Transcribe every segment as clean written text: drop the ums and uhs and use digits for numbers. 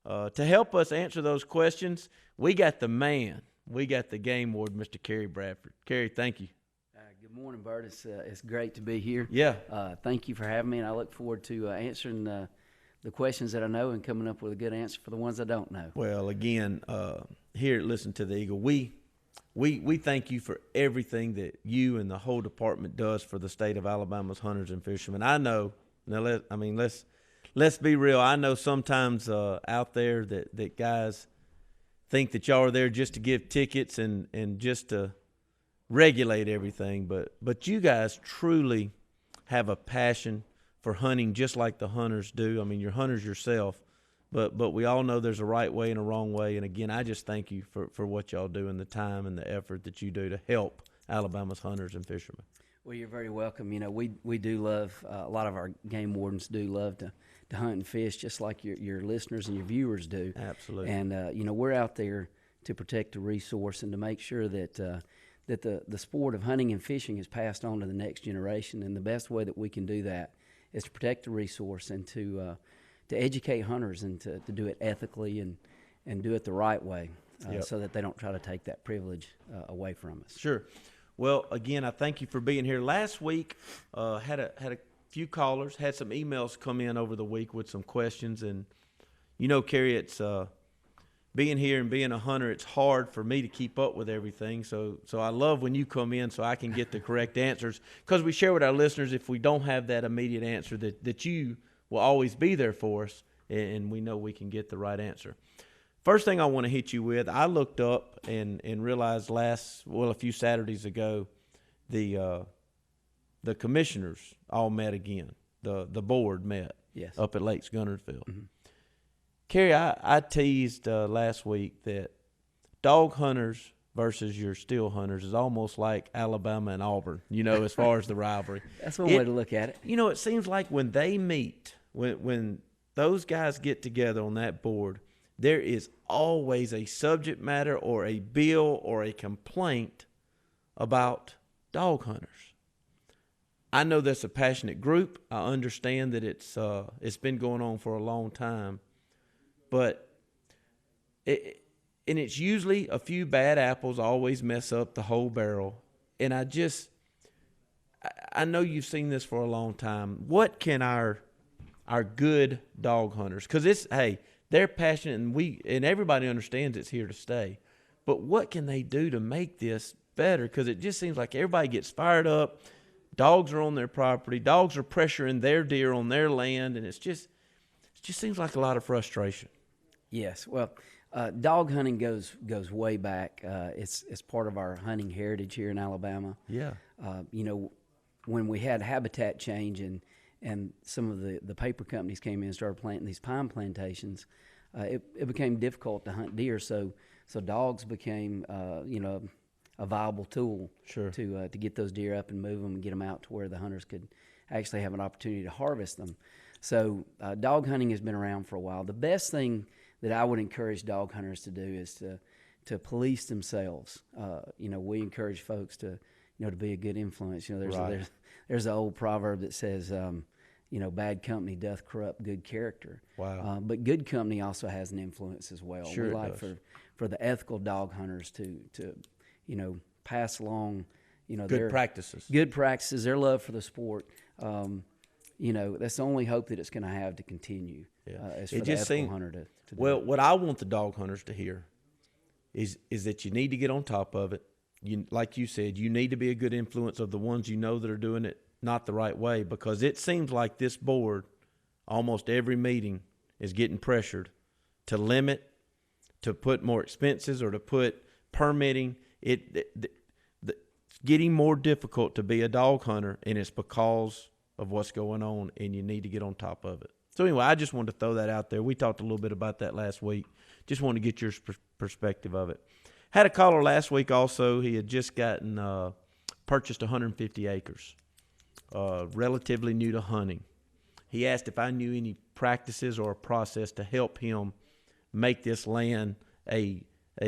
To help us answer those questions, we got the man. We got the game warden, Mr. Kerry Bradford. Kerry, thank you. Good morning, Bert. It's great to be here. Yeah. Thank you for having me, and I look forward to answering the questions that I know and coming up with a good answer for the ones I don't know. Well, again, here at Listen to the Eagle, we thank you for everything that you and the whole department does for the state of Alabama's hunters and fishermen. I know. Now, let's be real. I know sometimes out there that guys think that y'all are there just to give tickets and just to regulate everything, but you guys truly have a passion for hunting just like the hunters do. I mean, you're hunters yourself, but we all know there's a right way and a wrong way. And again, I just thank you for what y'all do and the time and the effort that you do to help Alabama's hunters and fishermen. Well, you're very welcome. You know, we do love, a lot of our game wardens do love to hunt and fish just like your listeners and your viewers do. Absolutely. And, you know, we're out there to protect the resource and to make sure that the sport of hunting and fishing is passed on to the next generation. And the best way that we can do that is to protect the resource and to educate hunters and to do it ethically and do it the right way so that they don't try to take that privilege away from us. Sure. Well, again, I thank you for being here. Last week, had a few callers, had some emails come in over the week with some questions. And, you know, Kerry, it's being here and being a hunter, it's hard for me to keep up with everything. So I love when you come in so I can get the correct answers, because we share with our listeners if we don't have that immediate answer that you will always be there for us, and we know we can get the right answer. First thing I want to hit you with, I looked up and realized a few Saturdays ago, the commissioners all met again. The board met up at Lakes Gunnersville. Mm-hmm. Kerry, I teased last week that dog hunters versus your still hunters is almost like Alabama and Auburn, you know, as far as the rivalry. That's one way to look at it. You know, it seems like when they meet, when those guys get together on that board, there is always a subject matter or a bill or a complaint about dog hunters. I know that's a passionate group. I understand that it's been going on for a long time. But it's usually a few bad apples always mess up the whole barrel. And I know you've seen this for a long time. What can our good dog hunters, because they're passionate and everybody understands it's here to stay. But what can they do to make this better? Because it just seems like everybody gets fired up. Dogs are on their property. Dogs are pressuring their deer on their land, and it just seems like a lot of frustration. Yes, well, dog hunting goes way back. It's part of our hunting heritage here in Alabama. Yeah. You know, when we had habitat change and some of the paper companies came in and started planting these pine plantations, it became difficult to hunt deer. So dogs became a viable tool to get those deer up and move them and get them out to where the hunters could actually have an opportunity to harvest them. So dog hunting has been around for a while. The best thing that I would encourage dog hunters to do is to police themselves. You know, we encourage folks to be a good influence. You know, there's an old proverb that says, bad company doth corrupt good character. Wow. But good company also has an influence as well. Sure, we like for the ethical dog hunters to pass along, good practices. Good practices, their love for the sport. That's the only hope that it's going to have to continue. Is for the ethical hunter to do. Well, what I want the dog hunters to hear is that you need to get on top of it. Like you said, you need to be a good influence of the ones you know that are doing it not the right way, because it seems like this board, almost every meeting, is getting pressured to limit, to put more expenses, or to put permitting. It's getting more difficult to be a dog hunter, and it's because of what's going on, and you need to get on top of it. So anyway, I just wanted to throw that out there. We talked a little bit about that last week. Just wanted to get your perspective of it. Had a caller last week also. He had just purchased 150 acres, relatively new to hunting. He asked if I knew any practices or a process to help him make this land a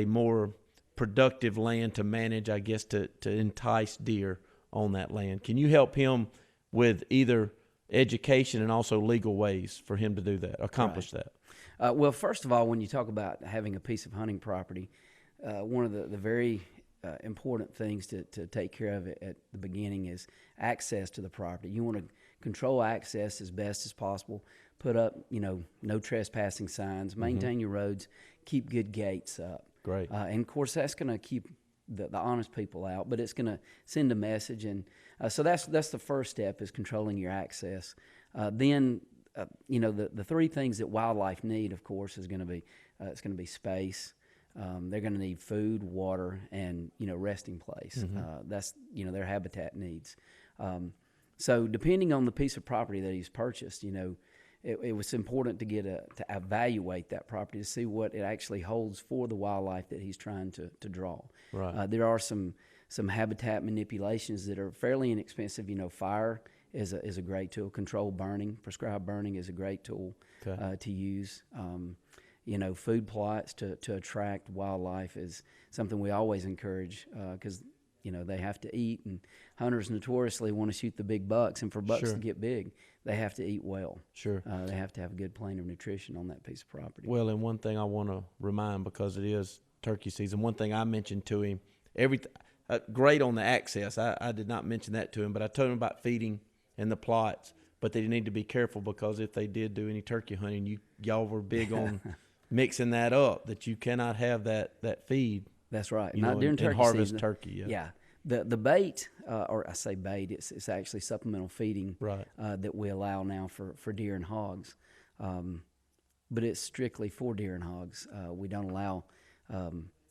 more productive land to manage, I guess, to entice deer on that land. Can you help him with either education and also legal ways for him to do that, accomplish that? Well, first of all, when you talk about having a piece of hunting property, one of the very important things to take care of at the beginning is access to the property. You want to control access as best as possible. Put up, no trespassing signs. Maintain your roads. Keep good gates up. Great. And of course, that's going to keep the honest people out, but it's going to send a message. And so that's the first step, is controlling your access. Then the three things that wildlife need, of course, is going to be it's going to be space. They're going to need food, water, and resting place. That's their habitat needs. So depending on the piece of property that he's purchased, it was important to to evaluate that property to see what it actually holds for the wildlife that he's trying to draw. Right. There are some habitat manipulations that are fairly inexpensive. Fire is a great tool. Controlled burning, prescribed burning is a great tool to use. Food plots to attract wildlife is something we always encourage, because they have to eat, and hunters notoriously want to shoot the big bucks, and for bucks to get big, they have to eat well. Sure. They have to have a good plan of nutrition on that piece of property. Well, and one thing I want to remind, because it is turkey season, one thing I mentioned to him, great on the access. I did not mention that to him, but I told him about feeding and the plots, but they need to be careful, because if they did do any turkey hunting, y'all were big on mixing that up, that you cannot have that feed. That's right. Not during turkey harvest season. Turkey. Yeah. The bait, or I say bait, it's actually supplemental feeding, right, that we allow now for deer and hogs. But it's strictly for deer and hogs. We don't allow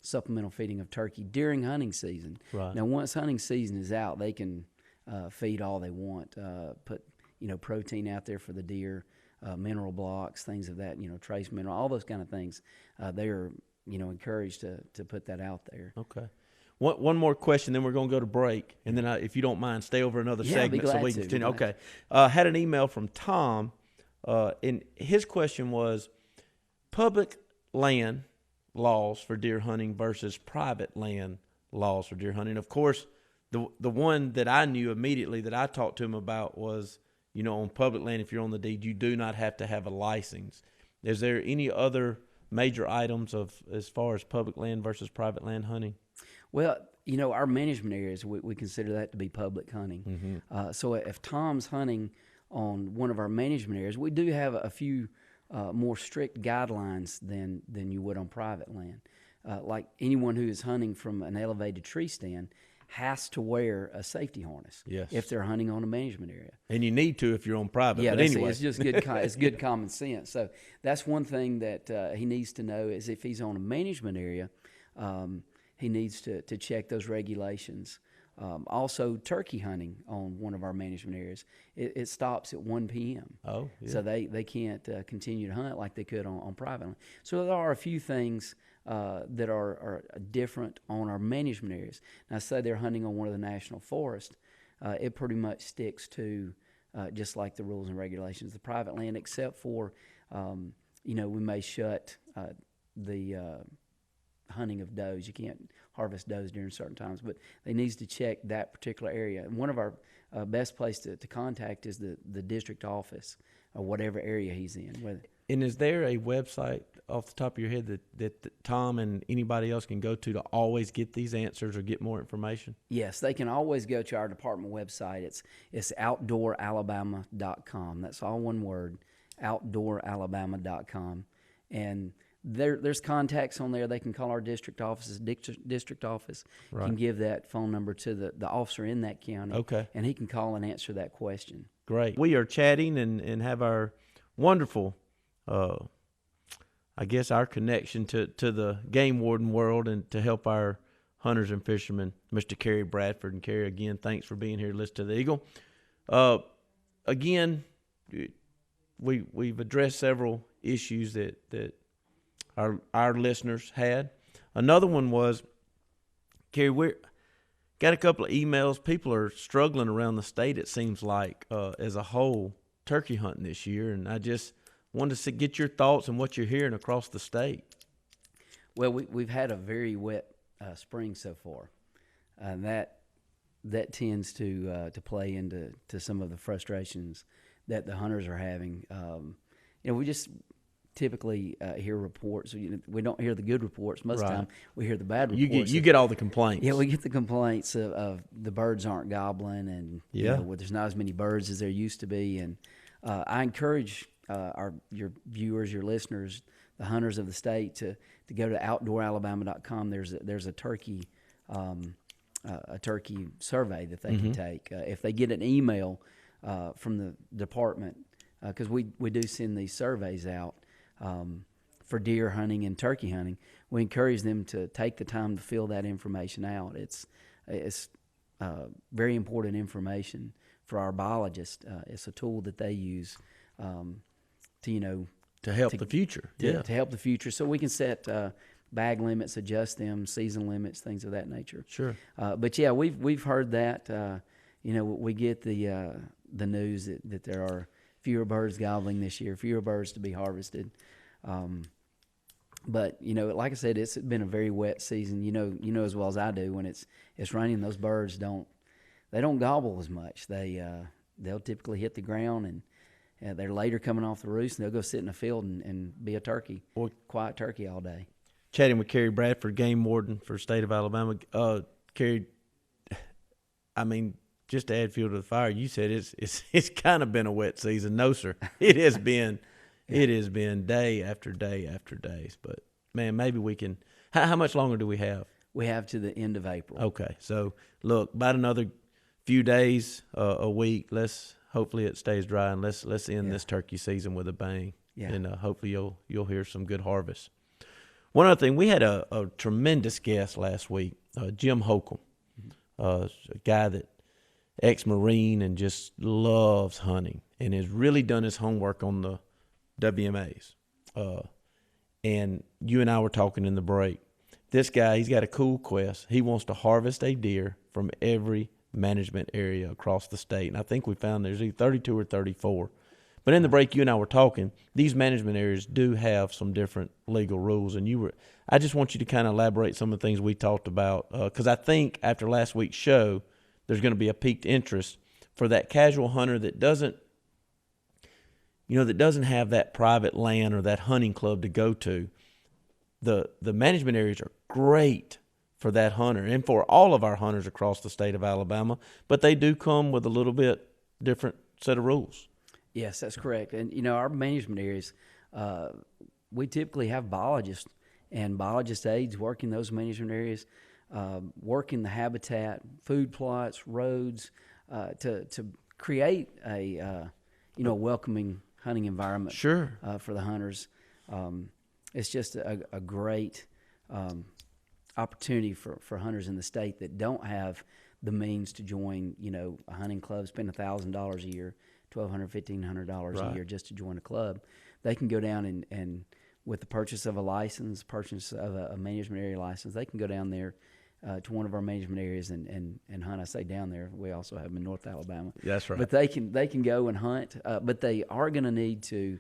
supplemental feeding of turkey during hunting season. Right. Now, once hunting season is out, they can feed all they want. Put protein out there for the deer, mineral blocks, things of that. Trace mineral, all those kind of things. They are encouraged to put that out there. Okay. One more question, then we're going to go to break, and then if you don't mind, stay over another segment so we can continue. Okay. Had an email from Tom, and his question was public land laws for deer hunting versus private land laws for deer hunting. Of course, the one that I knew immediately that I talked to him about was, on public land, if you're on the deed, you do not have to have a license. Is there any other major items as far as public land versus private land hunting? Well, our management areas, we consider that to be public hunting. Mm-hmm. So if Tom's hunting on one of our management areas, we do have a few more strict guidelines than you would on private land. Like anyone who is hunting from an elevated tree stand has to wear a safety harness. Yes. If they're hunting on a management area. And you need to if you're on private. Yeah, but that's anyway. It's just good. It's good common sense. So that's one thing that he needs to know, is if he's on a management area, he needs to check those regulations. Also, turkey hunting on one of our management areas, it stops at 1 p.m. Oh, yeah. So they can't continue to hunt like they could on private land. So there are a few things that are different on our management areas. Now, say they're hunting on one of the national forests, it pretty much sticks to just like the rules and regulations. The private land, except for, we may shut the hunting of does. You can't harvest does during certain times, but they needs to check that particular area. And one of our best place to contact is the district office, or whatever area he's in. And is there a website off the top of your head that Tom and anybody else can go to always get these answers or get more information? Yes, they can always go to our department website. It's outdooralabama.com. That's all one word, outdooralabama.com. And there's contacts on there. They can call our district offices. District office can give that phone number to the officer in that county. Okay. And he can call and answer that question. Great. We are chatting and have our wonderful, I guess, our connection to the game warden world and to help our hunters and fishermen, Mr. Kerry Bradford. And Kerry, again, thanks for being here to listen to the Eagle. Again, we've addressed several issues that our listeners had. Another one was, Kerry, we got a couple of emails. People are struggling around the state, it seems like, as a whole, turkey hunting this year. And I just wanted to get your thoughts on what you're hearing across the state. Well, we've had a very wet spring so far, and that tends to play into some of the frustrations that the hunters are having. We just typically hear reports. We don't hear the good reports. Most of the time, we hear the bad reports. You get all the complaints. Yeah, we get the complaints of the birds aren't gobbling, and where there's not as many birds as there used to be. And I encourage your viewers, your listeners, the hunters of the state to go to outdooralabama.com. There's a turkey survey that they can take. If they get an email from the department, because we do send these surveys out for deer hunting and turkey hunting, we encourage them to take the time to fill that information out. It's very important information for our biologists. It's a tool that they use to help the future. To help the future, so we can set bag limits, adjust them, season limits, things of that nature. Sure. But yeah, we've heard that. We get the news that there are fewer birds gobbling this year, fewer birds to be harvested. But like I said, it's been a very wet season. You know as well as I do, when it's raining, those birds don't gobble as much. They'll typically hit the ground, and they're later coming off the roost, and they'll go sit in a field and be a turkey, quiet turkey all day. Chatting with Kerry Bradford, game warden for the state of Alabama. Kerry, I mean, just to add fuel to the fire, you said it's kind of been a wet season. No, sir, it has been. It has been day after day after days. But man, maybe we can. How much longer do we have? We have to the end of April. Okay, so look, about another few days, a week. Hopefully it stays dry, and let's end this turkey season with a bang. Yeah. And hopefully you'll hear some good harvest. One other thing, we had a tremendous guest last week, Jim Holcomb, a guy that ex-Marine and just loves hunting and has really done his homework on the WMAs. And you and I were talking in the break. This guy, he's got a cool quest. He wants to harvest a deer from every management area across the state. And I think we found there's either 32 or 34. But in the break, you and I were talking, these management areas do have some different legal rules. And I just want you to kind of elaborate some of the things we talked about. Because I think after last week's show, there's going to be a piqued interest for that casual hunter that doesn't have that private land or that hunting club to go to. The management areas are great for that hunter and for all of our hunters across the state of Alabama, but they do come with a little bit different set of rules. Yes, that's correct. And, our management areas, we typically have biologists and biologist aides working those management areas, working the habitat, food plots, roads, to create a welcoming hunting environment. Sure. For the hunters. It's just a great opportunity for hunters in the state that don't have the means to join, a hunting club, spend $1,000 a year, $1,200, $1,500 a year just to join a club. They can go down and with the purchase of a license, purchase of a management area license, they can go down there to one of our management areas and hunt. I say down there. We also have them in North Alabama. That's right. But they can go and hunt, but they are going to need to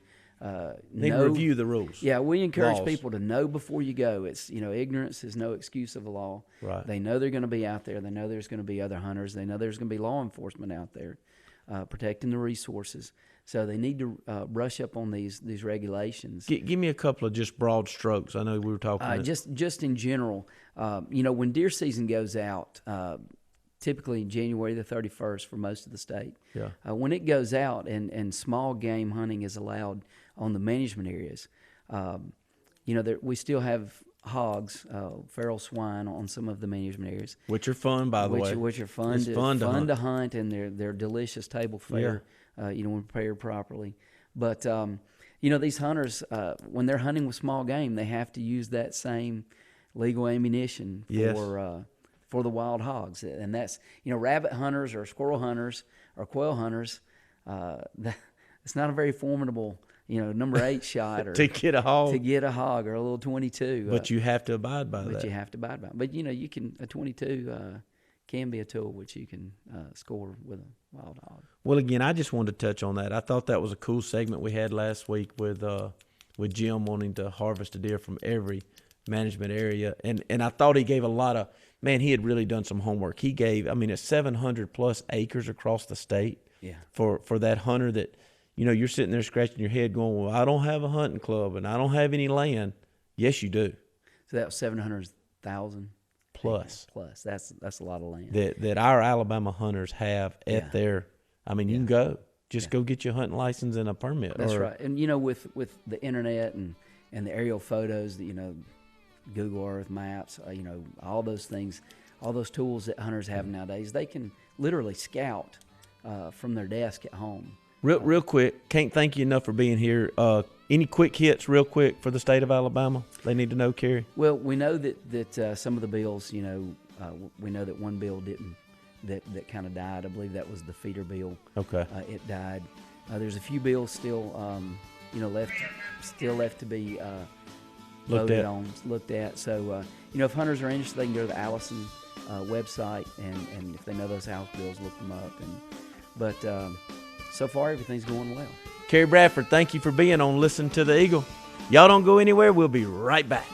review the rules. Yeah, we encourage people to know before you go. It's ignorance is no excuse of the law. Right. They know they're going to be out there. They know there's going to be other hunters. They know there's going to be law enforcement out there protecting the resources. So they need to brush up on these regulations. Give me a couple of just broad strokes. I know we were talking. Just in general, when deer season goes out, typically January the 31st for most of the state. Yeah. When it goes out and small game hunting is allowed on the management areas, we still have hogs, feral swine on some of the management areers, which are fun, by the way. Which are fun. It's fun to hunt, and they're delicious table fare. When prepared properly. But these hunters, when they're hunting with small game, they have to use that same legal ammunition for the wild hogs, and that's rabbit hunters or squirrel hunters or quail hunters. It's not a very formidable number 8 shot or to get a hog or a little 22. But you have to abide by that. But you have to abide by it. But you can a 22 can be a tool which you can score with a wild hog. Well, again, I just wanted to touch on that. I thought that was a cool segment we had last week with Jim wanting to harvest a deer from every management area, and I thought he gave a lot of he had really done some homework. He gave, it's 700 plus acres across the state. Yeah. For that hunter that you know, you're sitting there scratching your head going, well, I don't have a hunting club and I don't have any land. Yes, you do. So that was 700,000 Plus. Plus, that's a lot of land. That our Alabama hunters have at their, I mean, you can go. Just go get your hunting license and a permit. That's right. And, you know, with the internet and the aerial photos, that, you know, Google Earth Maps, you know, all those things, all those tools that hunters have nowadays, they can literally scout from their desk at home. Real quick, can't thank you enough for being here. Any quick hits real quick for the state of Alabama they need to know, Kerry? Well, we know that some of the bills, you know, we know that one bill didn't, that kind of died. I believe that was the feeder bill. Okay. It died. There's a few bills still, you know, left to be voted on, looked at. So, you know, if hunters are interested, they can go to the Allison website, and if they know those House bills, look them up. But so far, everything's going well. Kerry Bradford, thank you for being on Listen to the Eagle. Y'all don't go anywhere. We'll be right back.